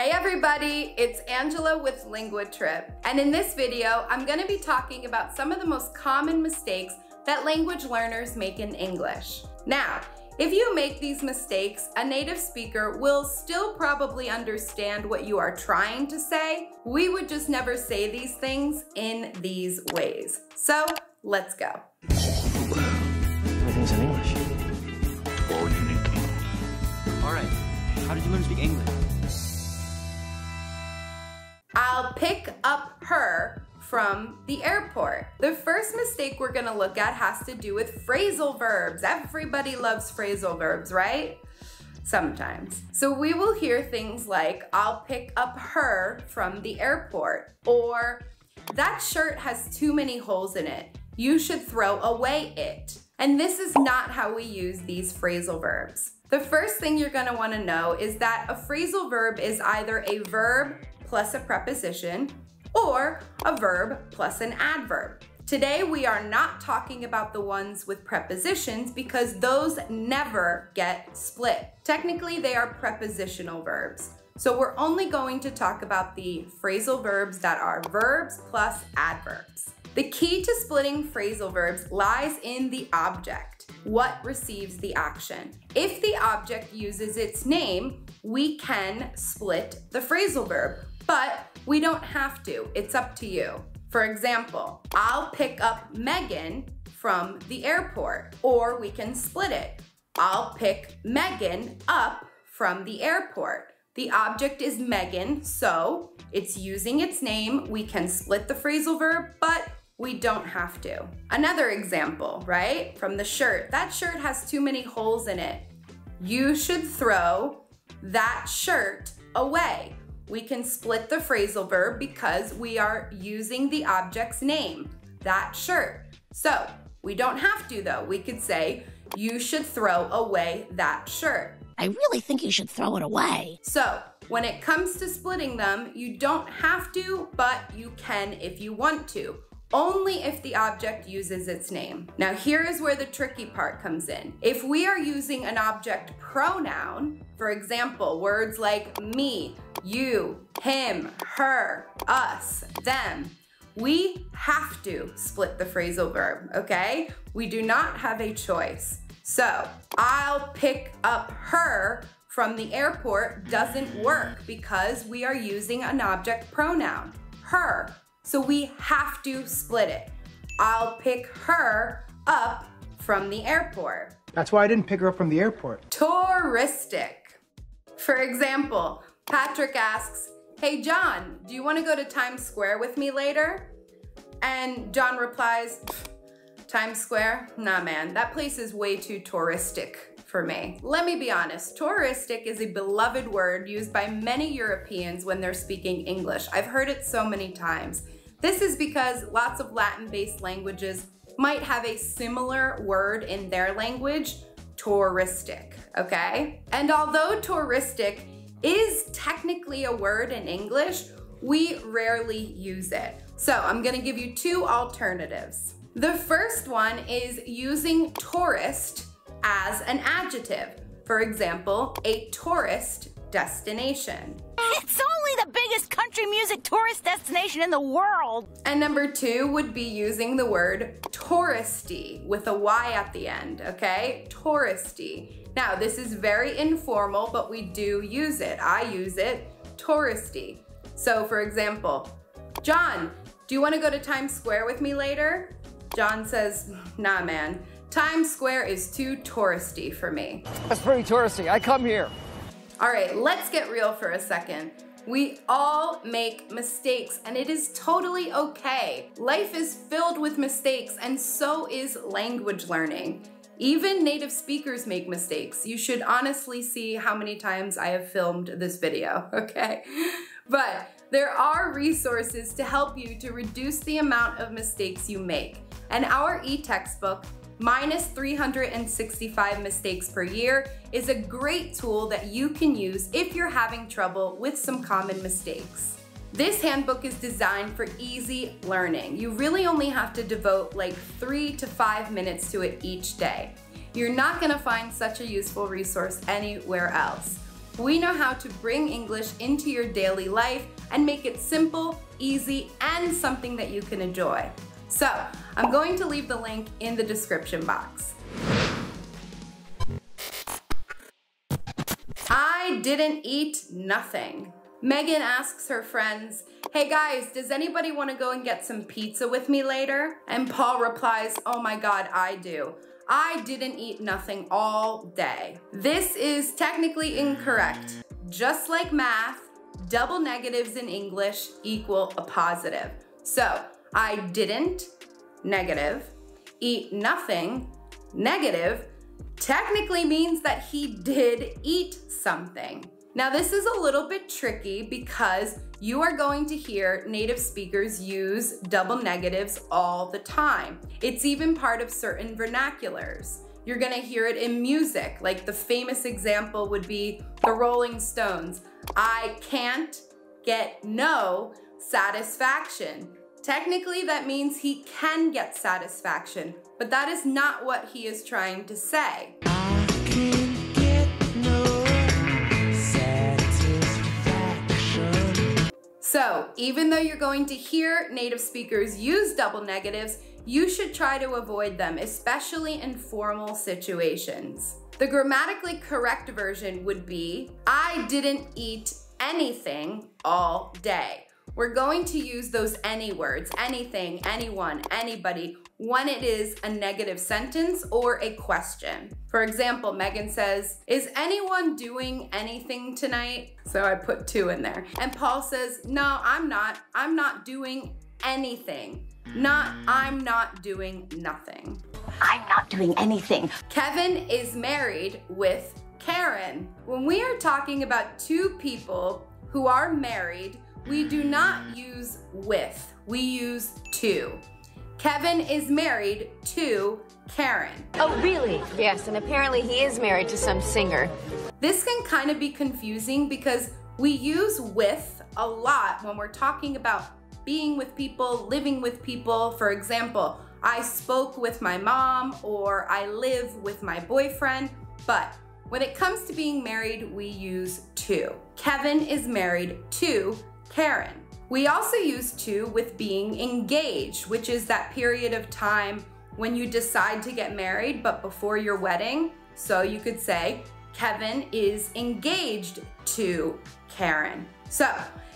Hey everybody, it's Angela with LinguaTrip, and in this video, I'm going to be talking about some of the most common mistakes that language learners make in English. Now, if you make these mistakes, a native speaker will still probably understand what you are trying to say. We would just never say these things in these ways. So, let's go. Everything's in English. All you need to know. All right, how did you learn to speak English? I'll pick up her from the airport. The first mistake we're gonna look at has to do with phrasal verbs. Everybody loves phrasal verbs, right? Sometimes. So we will hear things like, I'll pick up her from the airport, or that shirt has too many holes in it. You should throw away it. And this is not how we use these phrasal verbs. The first thing you're gonna wanna know is that a phrasal verb is either a verb plus a preposition, or a verb plus an adverb. Today we are not talking about the ones with prepositions because those never get split. Technically they are prepositional verbs. So we're only going to talk about the phrasal verbs that are verbs plus adverbs. The key to splitting phrasal verbs lies in the object, what receives the action. If the object uses its name, we can split the phrasal verb. But we don't have to, it's up to you. For example, I'll pick up Megan from the airport, or we can split it. I'll pick Megan up from the airport. The object is Megan, so it's using its name. We can split the phrasal verb, but we don't have to. Another example, right? From the shirt. That shirt has too many holes in it. You should throw that shirt away. We can split the phrasal verb because we are using the object's name, that shirt. So we don't have to though. We could say, you should throw away that shirt. I really think you should throw it away. So when it comes to splitting them, you don't have to, but you can if you want to. Only if the object uses its name. Now here is where the tricky part comes in. If we are using an object pronoun, for example, words like me, you, him, her, us, them, we have to split the phrasal verb, okay? We do not have a choice. So, I'll pick up her from the airport doesn't work because we are using an object pronoun, her. So we have to split it. I'll pick her up from the airport. That's why I didn't pick her up from the airport. Touristic. For example, Patrick asks, hey John, do you want to go to Times Square with me later? And John replies, Times Square? Nah man, that place is way too touristic for me. Let me be honest, touristic is a beloved word used by many Europeans when they're speaking English. I've heard it so many times. This is because lots of Latin-based languages might have a similar word in their language, touristic, okay? And although touristic is technically a word in English, we rarely use it. So I'm gonna give you two alternatives. The first one is using tourist as an adjective. For example, a tourist destination. It's only the biggest country music tourist destination in the world. And number two would be using the word touristy with a Y at the end, okay? Touristy. Now, this is very informal, but we do use it. I use it, touristy. So for example, John, do you want to go to Times Square with me later? John says, nah man, Times Square is too touristy for me. That's pretty touristy. I come here. All right, let's get real for a second. We all make mistakes and it is totally okay. Life is filled with mistakes and so is language learning. Even native speakers make mistakes. You should honestly see how many times I have filmed this video, okay? But there are resources to help you to reduce the amount of mistakes you make. And our e-textbook, minus 365 mistakes per year, is a great tool that you can use if you're having trouble with some common mistakes. This handbook is designed for easy learning. You really only have to devote like 3 to 5 minutes to it each day. You're not gonna find such a useful resource anywhere else. we know how to bring English into your daily life and make it simple, easy, and something that you can enjoy. So, I'm going to leave the link in the description box. I didn't eat nothing. Megan asks her friends, "Hey guys, does anybody want to go and get some pizza with me later?" And Paul replies, "Oh my God, I do. I didn't eat nothing all day." This is technically incorrect. Just like math, double negatives in English equal a positive. So, I didn't, negative, eat nothing, negative, technically means that he did eat something. Now this is a little bit tricky because you are going to hear native speakers use double negatives all the time. It's even part of certain vernaculars. You're gonna hear it in music, like the famous example would be the Rolling Stones. I can't get no satisfaction. Technically that means he can get satisfaction, but that is not what he is trying to say. I can't get no satisfaction. So, even though you're going to hear native speakers use double negatives, you should try to avoid them, especially in formal situations. The grammatically correct version would be, I didn't eat anything all day. We're going to use those any words, anything, anyone, anybody, when it is a negative sentence or a question. For example, Megan says, "Is anyone doing anything tonight?" So I put 2 in there. And Paul says, "No, I'm not doing anything. I'm not doing nothing." I'm not doing anything. Kevin is married with Karen. When we are talking about 2 people who are married, we do not use with, we use to. Kevin is married to Karen. Oh, really? Yes, and apparently he is married to some singer. This can kind of be confusing because we use with a lot when we're talking about being with people, living with people. For example, I spoke with my mom or I live with my boyfriend, but when it comes to being married, we use to. Kevin is married to Karen. We also use to with being engaged, which is that period of time when you decide to get married but before your wedding. So you could say, Kevin is engaged to Karen. So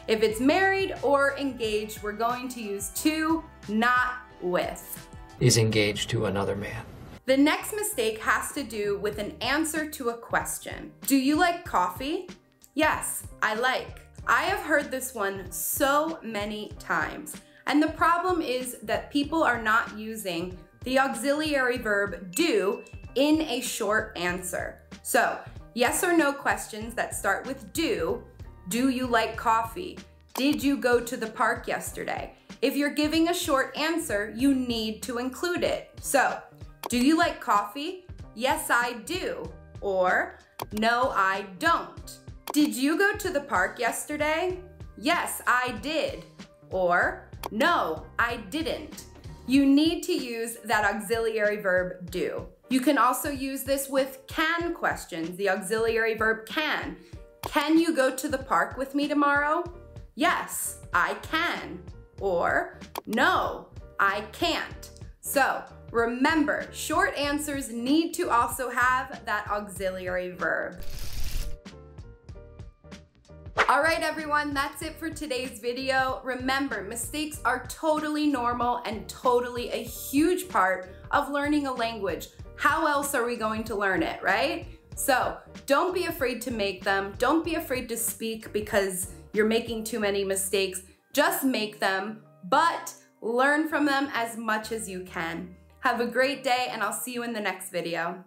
if it's married or engaged, we're going to use to, not with. Is engaged to another man. The next mistake has to do with an answer to a question. Do you like coffee? Yes, I like. I have heard this one so many times, and the problem is that people are not using the auxiliary verb do in a short answer. So, yes or no questions that start with do you like coffee? Did you go to the park yesterday? If you're giving a short answer, you need to include it. So, do you like coffee? Yes, I do. Or, no, I don't. Did you go to the park yesterday? Yes, I did. Or, no, I didn't. You need to use that auxiliary verb do. You can also use this with can questions, the auxiliary verb can. Can you go to the park with me tomorrow? Yes, I can. Or, no, I can't. So, remember, short answers need to also have that auxiliary verb. All right, everyone, that's it for today's video. Remember, mistakes are totally normal and totally a huge part of learning a language. How else are we going to learn it, right? So don't be afraid to make them. Don't be afraid to speak because you're making too many mistakes. Just make them, but learn from them as much as you can. Have a great day, and I'll see you in the next video.